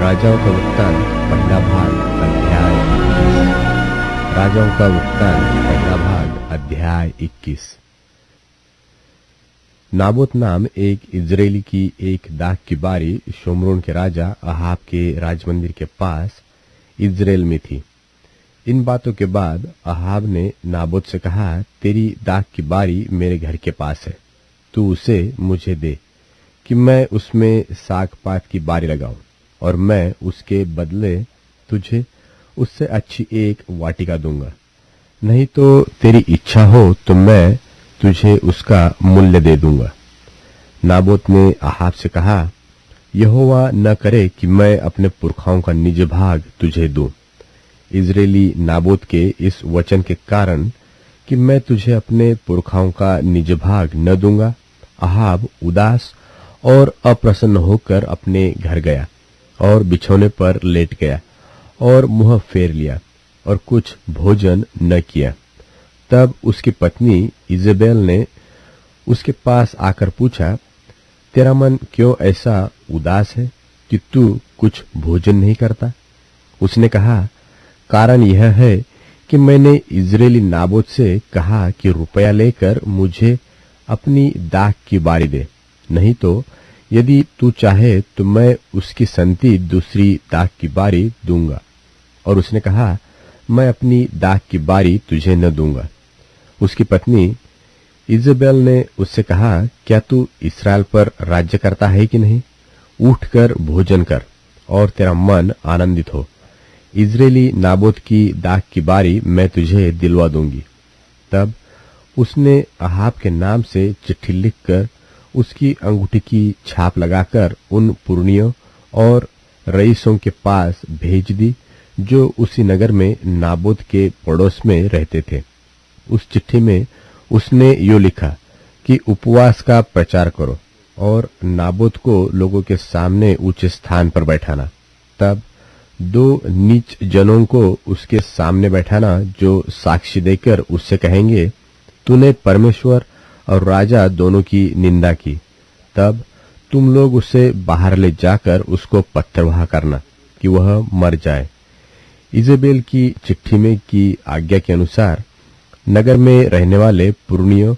राजाओं का वृत्तांत पहला भाग अध्याय 21। राजाओं का वृत्तांत पहला भाग अध्याय 21। नाबोत नाम एक इजरायली की एक दाख की बारी शोमरोन के राजा अहाब के राजमंदिर के पास इजराइल में थी। इन बातों के बाद अहाब ने नाबोत से कहा, तेरी दाख की बारी मेरे घर के पास है, तू उसे मुझे दे कि मैं उसमें साग पात की बारी लगाऊं, और मैं उसके बदले तुझे उससे अच्छी एक वाटिका दूंगा। नहीं तो तेरी इच्छा हो तो मैं तुझे उसका मूल्य दे दूंगा। नाबोत ने अहाब से कहा, यहोवा न करे कि मैं अपने पुरखाओं का निज भाग तुझे दूं। इजरायली नाबोत के इस वचन के कारण कि मैं तुझे अपने पुरखाओं का निज भाग न दूंगा, अहाब उदास और अप्रसन्न होकर अपने घर गया और बिछौने पर लेट गया और मुंह फेर लिया और कुछ भोजन न किया। तब उसकी पत्नी इजेबेल ने उसके पास आकर पूछा, तेरा मन क्यों ऐसा उदास है कि तू कुछ भोजन नहीं करता? उसने कहा, कारण यह है कि मैंने इजरायली नाबोत से कहा कि रुपया लेकर मुझे अपनी दाख की बारी दे, नहीं तो यदि तू चाहे तो मैं उसकी संति दूसरी दाख की बारी दूंगा। और उसने कहा, मैं अपनी दाख की बारी तुझे न दूंगा। उसकी पत्नी इजेबेल ने उससे कहा, क्या तू इस्राएल पर राज्य करता है कि नहीं? उठकर भोजन कर और तेरा मन आनंदित हो। इजरायली नाबोत की दाख की बारी मैं तुझे दिलवा दूंगी। तब उसने अहाब के नाम से चिट्ठी लिखकर उसकी अंगूठी की छाप लगाकर उन पुरनियों और रईसों के पास भेज दी जो उसी नगर में नाबोत के पड़ोस में रहते थे। उस चिट्ठी में उसने यो लिखा कि उपवास का प्रचार करो और नाबोत को लोगों के सामने ऊंचे स्थान पर बैठाना। तब 2 नीच जनों को उसके सामने बैठाना जो साक्षी देकर उससे कहेंगे, तूने परमेश्वर और राजा दोनों की निंदा की। तब तुम लोग उसे बाहर ले जाकर उसको पत्थरवाह करना कि वह मर जाए। इजेबेल की चिट्ठी में की आज्ञा के अनुसार नगर में रहने वाले पुरनियों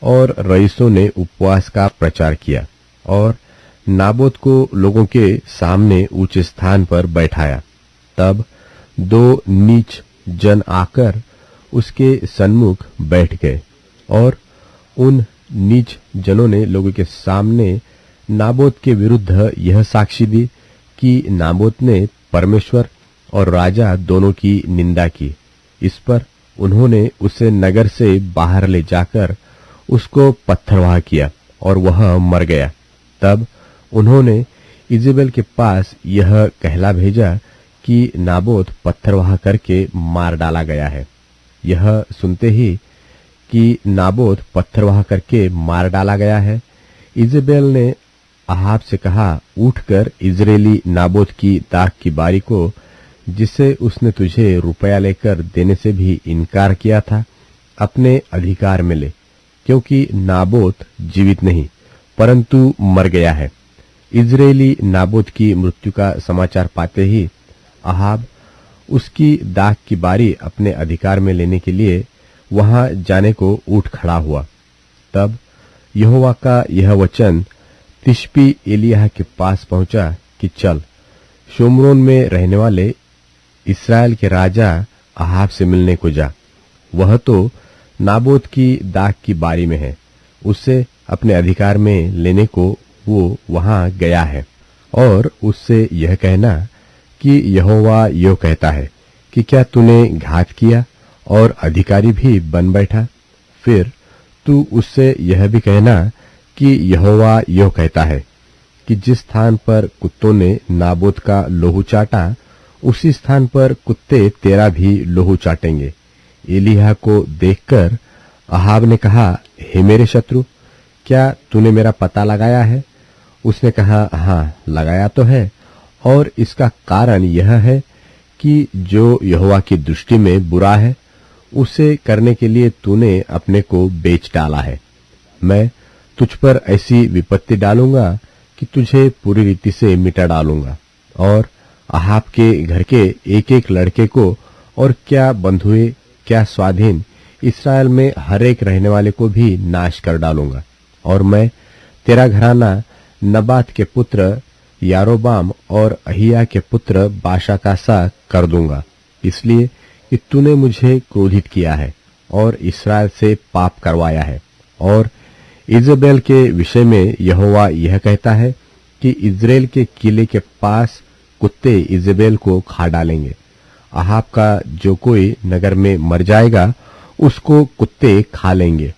और रईसों ने उपवास का प्रचार किया और नाबोत को लोगों के सामने ऊंचे स्थान पर बैठाया। तब 2 नीच जन आकर उसके सन्मुख बैठ गए और उन नीच जनों ने लोगों के सामने नाबोत के विरुद्ध यह साक्षी दी कि नाबोत ने परमेश्वर और राजा दोनों की निंदा की। इस पर उन्होंने उसे नगर से बाहर ले जाकर उसको पत्थरवाह किया और वह मर गया। तब उन्होंने इजेबेल के पास यह कहला भेजा कि नाबोत पत्थरवाह करके मार डाला गया है। यह सुनते ही कि नाबोत पत्थरवाह करके मार डाला गया है, इजेबेल ने अहाब से कहा, उठकर इजरायली नाबोत की दाख की बारी को, जिसे उसने तुझे रुपया लेकर देने से भी इनकार किया था, अपने अधिकार में ले, क्योंकि नाबोत जीवित नहीं परंतु मर गया है। इजरायली नाबोत की मृत्यु का समाचार पाते ही अहाब उसकी दाख की बारी अपने अधिकार में लेने के लिए वहां जाने को उठ खड़ा हुआ। तब यहोवा का यह वचन तिशबी एलिय्याह के पास पहुंचा कि चल, शोमरोन में रहने वाले इस्राएल के राजा अहाब से मिलने को जा। वह तो नाबोत की दाख की बारी में है, उसे अपने अधिकार में लेने को वो वहां गया है। और उससे यह कहना कि यहोवा यो कहता है कि क्या तूने घात किया और अधिकारी भी बन बैठा? फिर तू उससे यह भी कहना कि यहोवा यो कहता है कि जिस स्थान पर कुत्तों ने नाबोत का लोहू चाटा, उसी स्थान पर कुत्ते तेरा भी लोहू चाटेंगे। एलिय्याह को देखकर अहाब ने कहा, हे मेरे शत्रु, क्या तूने मेरा पता लगाया है? उसने कहा, हाँ, लगाया तो है, और इसका कारण यह है कि जो यहोवा की दृष्टि में बुरा है, उसे करने के लिए तूने अपने को बेच डाला है। मैं तुझ पर ऐसी विपत्ति डालूंगा कि तुझे पूरी रीति से मिटा डालूंगा और अहाब के घर के एक एक लड़के को, और क्या बंधुए क्या स्वाधीन, इस्राएल में हर एक रहने वाले को भी नाश कर डालूंगा। और मैं तेरा घराना नबात के पुत्र यारोबाम और अहिया के पुत्र बाशा का सा कर दूंगा, इसलिए कि तूने मुझे क्रोधित किया है और इस्राएल से पाप करवाया है। और इजेबेल के विषय में यहोवा यह कहता है कि इज़राइल के किले के पास कुत्ते इजेबेल को खा डालेंगे। अहाब का जो कोई नगर में मर जाएगा उसको कुत्ते खा लेंगे,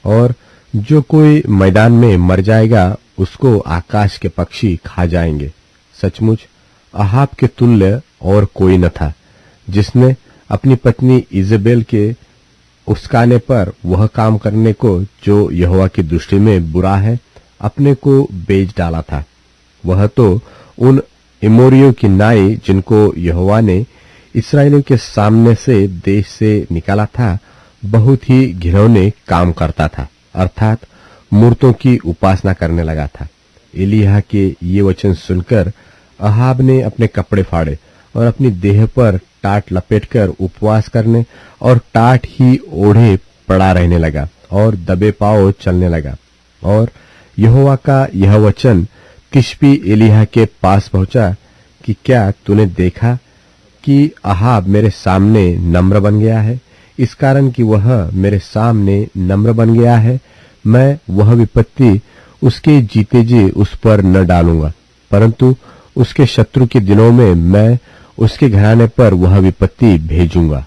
और जो कोई मैदान में मर जाएगा उसको आकाश के पक्षी खा जाएंगे। सचमुच अहाब के तुल्य और कोई न था, जिसने अपनी पत्नी इजेबेल के उस्काने पर वह काम करने को जो यहोवा की दृष्टि में बुरा है अपने को बेच डाला था। वह तो उन एमोरियों की नाई जिनको यहोवा ने इस्राएलियों के सामने से देश से निकाला था बहुत ही घिनौने काम करता था, अर्थात मूर्तों की उपासना करने लगा था। एलिय्याह के ये वचन सुनकर अहाब ने अपने कपड़े फाड़े और अपनी देह पर टाट लपेटकर उपवास करने और टाट ही ओढ़े पड़ा रहने लगा और दबे पांव चलने लगा। और यहोवा का यह वचन तिशबी एलिय्याह के पास पहुंचा कि क्या तूने देखा कि अहाब मेरे सामने नम्र बन गया है? इस कारण कि वह मेरे सामने नम्र बन गया है, मैं वह विपत्ति उसके जीते जी उस पर न डालूंगा, परंतु उसके शत्रु के दिनों में मैं उसके घराने पर वह विपत्ति भेजूंगा।